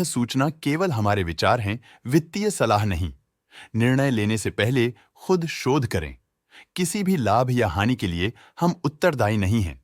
सूचना केवल हमारे विचार हैं, वित्तीय सलाह नहीं। निर्णय लेने से पहले खुद शोध करें। किसी भी लाभ या हानि के लिए हम उत्तरदायी नहीं हैं।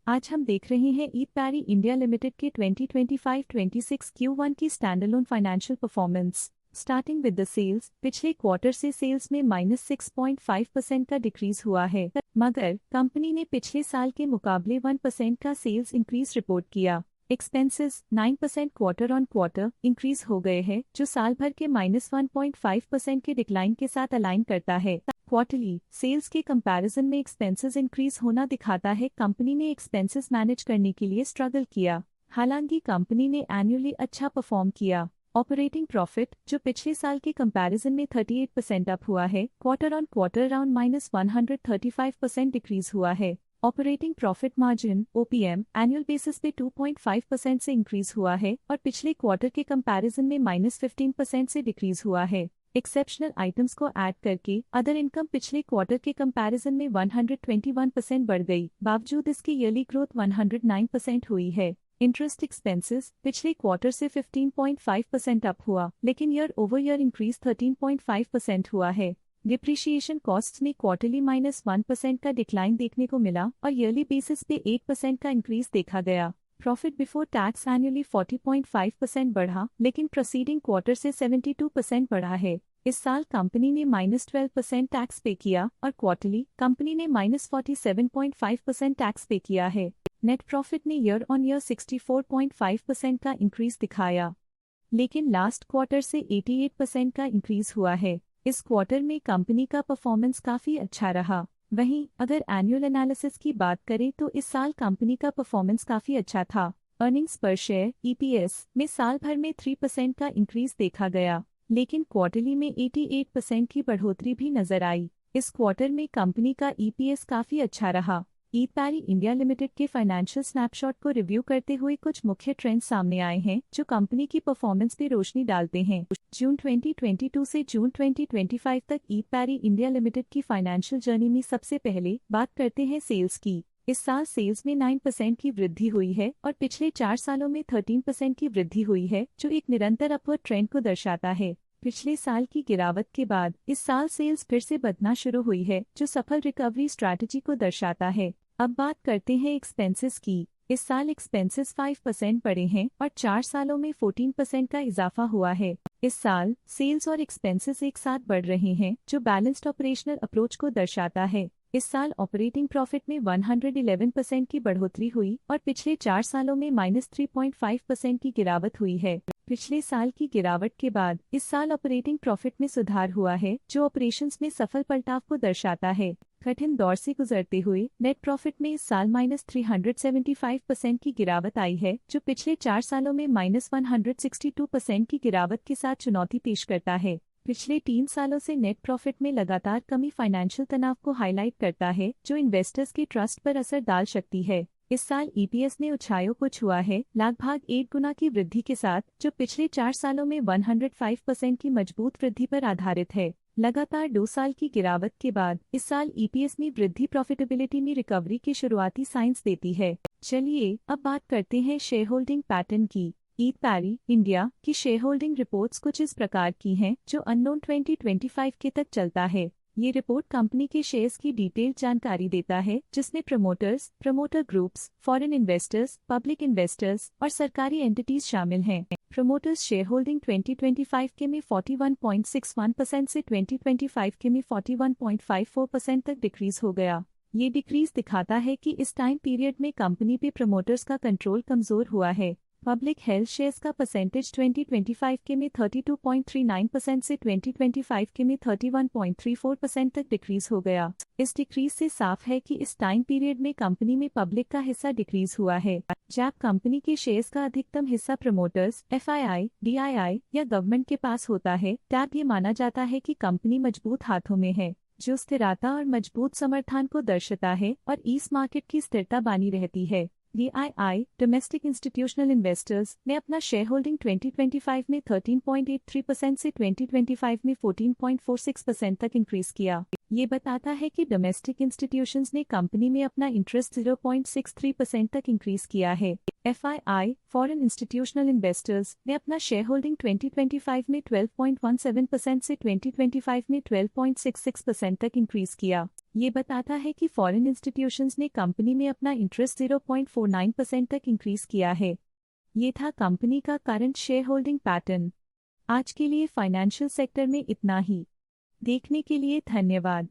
आज हम देख रहे हैं ईट पैरी इंडिया लिमिटेड के 2025-26 Q1 की standalone financial performance. Starting with the sales, पिछले क्वार्टर से सेल्स में -6.5% का डिक्रीज हुआ है, मगर कंपनी ने पिछले साल के मुकाबले 1% का सेल्स इंक्रीज रिपोर्ट किया। Expenses 9% quarter on quarter increase हो गए हैं, जो साल भर के -1.5% के डिक्लाइन के साथ अलाइन करता है। क्वार्टरली सेल्स के कंपैरिजन में एक्सपेंसेस इंक्रीज होना दिखाता है कंपनी ने एक्सपेंसेस मैनेज करने के लिए स्ट्रगल किया। हालांकि कंपनी ने एनुअली अच्छा परफॉर्म किया। ऑपरेटिंग प्रॉफिट, जो पिछले साल के कंपैरिजन में 38% अप हुआ है, quarter on quarter around -135% decrease हुआ है। Operating profit margin OPM annual basis पे 2.5% से इंक्रीज हुआ है और पिछले क्वार्टर के कंपैरिजन में -15% से डिक्रीज हुआ है। एक्सेप्शनल आइटम्स को ऐड करके अदर इनकम पिछले क्वार्टर के कंपैरिजन में 121% बढ़ गई, बावजूद इसकी ईयरली ग्रोथ 109% हुई है। इंटरेस्ट एक्सपेंसेस पिछले क्वार्टर से 15.5% अप हुआ, लेकिन ईयर ओवर ईयर इंक्रीज 13.5% हुआ है। डिप्रिशिएशन कॉस्ट्स में क्वार्टरली -1% का डिक्लाइन देखने को मिला और ईयरली बेसिस पे 8% का इंक्रीज देखा गया। प्रॉफिट बिफोर टैक्स एनुअली 40.5% बढ़ा, लेकिन प्रोसीडिंग क्वार्टर से 72% बढ़ा है। इस साल कंपनी ने -12% टैक्स पे किया और क्वार्टरली कंपनी ने -47.5% टैक्स पे किया है। नेट प्रॉफिट ने ईयर ऑन ईयर 64.5% का इंक्रीज दिखाया, लेकिन लास्ट क्वार्टर से 88% का इंक्रीज हुआ है। इस क्वार्टर में कंपनी का परफॉर्मेंस काफी अच्छा रहा। वहीं अगर एनुअल एनालिसिस की बात करें तो इस साल कंपनी का परफॉर्मेंस काफी अच्छा था। अर्निंग्स पर शेयर EPS में साल भर में 3% का इंक्रीज देखा गया, लेकिन क्वार्टरली में 88% की बढ़ोतरी भी नजर आई। इस क्वार्टर में कंपनी का EPS काफी अच्छा रहा। ईट पैरी इंडिया लिमिटेड के फाइनेंशियल स्नैपशॉट को रिव्यू करते हुए कुछ मुख्य ट्रेंड्स सामने आए हैं जो कंपनी की परफॉर्मेंस पे रोशनी डालते हैं। जून 2022 से जून 2025 तक ईट पैरी इंडिया लिमिटेड की फाइनेंशियल जर्नी में सबसे पहले बात करते हैं सेल्स की। इस साल सेल्स में 9% की वृद्धि हुई है और पिछले 4 सालों में 13% की वृद्धि हुई है, जो एक निरंतर अपवर्ड ट्रेंड को दर्शाता है। पिछले साल की गिरावट के बाद इस साल सेल्स फिर से बढ़ना शुरू हुई है, जो सफल रिकवरी स्ट्रैटेजी को दर्शाता है। अब बात करते हैं एक्सपेंसेस की। इस साल एक्सपेंसेस 5% बढ़े हैं और 4 सालों में 14% का इजाफा हुआ है। इस साल सेल्स और एक्सपेंसेस एक साथ बढ़ रहे हैं, जो बैलेंस्ड ऑपरेशनल अप्रोच को दर्शाता है। इस साल ऑपरेटिंग प्रॉफिट में 111% की बढ़ोतरी हुई और पिछले 4 सालों में -3.5% की गिरावट हुई है। पिछले साल की गिरावट के बाद इस साल ऑपरेटिंग प्रॉफिट में सुधार हुआ है, जो ऑपरेशंस में सफल पलटाव को दर्शाता है। कठिन दौर से गुजरते हुए नेट प्रॉफिट में इस साल -375% की गिरावट आई है, जो पिछले 4 सालों में -162% की गिरावट के साथ चुनौती पेश करता है। पिछले 3 सालों से नेट प्रॉफिट में लगातार कमी फाइनेंशियल तनाव को हाईलाइट करता है, जो इन्वेस्टर्स के ट्रस्ट पर असर डाल सकती है। इस साल EPS ने ऊंचाइयों को छुआ है, लगभग 8 गुना की वृद्धि के साथ, जो पिछले 4 सालों में 105% की मजबूत वृद्धि पर आधारित है। लगातार 2 साल की गिरावट के बाद इस साल EPS में वृद्धि प्रॉफिटेबिलिटी में रिकवरी के शुरुआती साइंस देती है। चलिए अब बात करते हैं शेयर होल्डिंग पैटर्न की। ईट पैरी इंडिया की शेयर होल्डिंग रिपोर्ट्स कुछ इस प्रकार की हैं, जो अननोन 2025 के तक चलता है। ये रिपोर्ट कंपनी के शेयर्स की डिटेल्ड जानकारी देता है, जिसमें promoters, promoter groups, foreign investors, public investors और सरकारी एंटिटीज शामिल हैं। प्रमोटर्स शेयर होल्डिंग 2025 के में 41.61% से 2025 के में 41.54% तक डिक्रीज हो गया। ये डिक्रीज दिखाता है कि इस टाइम पीरियड में कंपनी पे प्रमोटर्स का कंट्रोल कमजोर हुआ है। पब्लिक हेल्थ शेयर्स का परसेंटेज 2025 के में 32.39% से 2025 के में 31.34% तक डिक्रीज हो गया। इस डिक्रीज से साफ है कि इस टाइम पीरियड में कंपनी में पब्लिक का हिस्सा डिक्रीज हुआ है। जब कंपनी के शेयर्स का अधिकतम हिस्सा प्रमोटर्स, FII, DII या गवर्नमेंट के पास होता है, तब ये माना जाता है कि कंपनी मजबूत हाथों में है, जो स्थिरता और मजबूत समर्थन को दर्शाता है और इस मार्केट की स्थिरता बनी रहती है। DII डोमेस्टिक इंस्टीट्यूशनल इन्वेस्टर्स ने अपना शेयर होल्डिंग 2025 में 13.83% से 2025 में 14.46% तक इंक्रीज किया। ये बताता है कि डोमेस्टिक इंस्टीट्यूशंस ने कंपनी में अपना इंटरेस्ट 0.63% तक इंक्रीज किया है। FII, फॉरेन इंस्टीट्यूशनल इन्वेस्टर्स ने अपना शेयर होल्डिंग 2025 में 12.17% से 2025 में 12.66% तक इंक्रीज किया। ये बताता है कि फॉरेन इंस्टीट्यूशंस ने कंपनी में अपना इंटरेस्ट 0.49% तक इंक्रीज किया है। ये था कंपनी का करंट शेयर होल्डिंग पैटर्न। आज के लिए फाइनेंशियल सेक्टर में इतना ही। देखने के लिए धन्यवाद।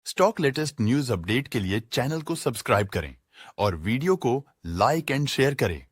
स्टॉक लेटेस्ट न्यूज अपडेट के लिए चैनल को सब्सक्राइब करें और वीडियो को लाइक एंड शेयर करें।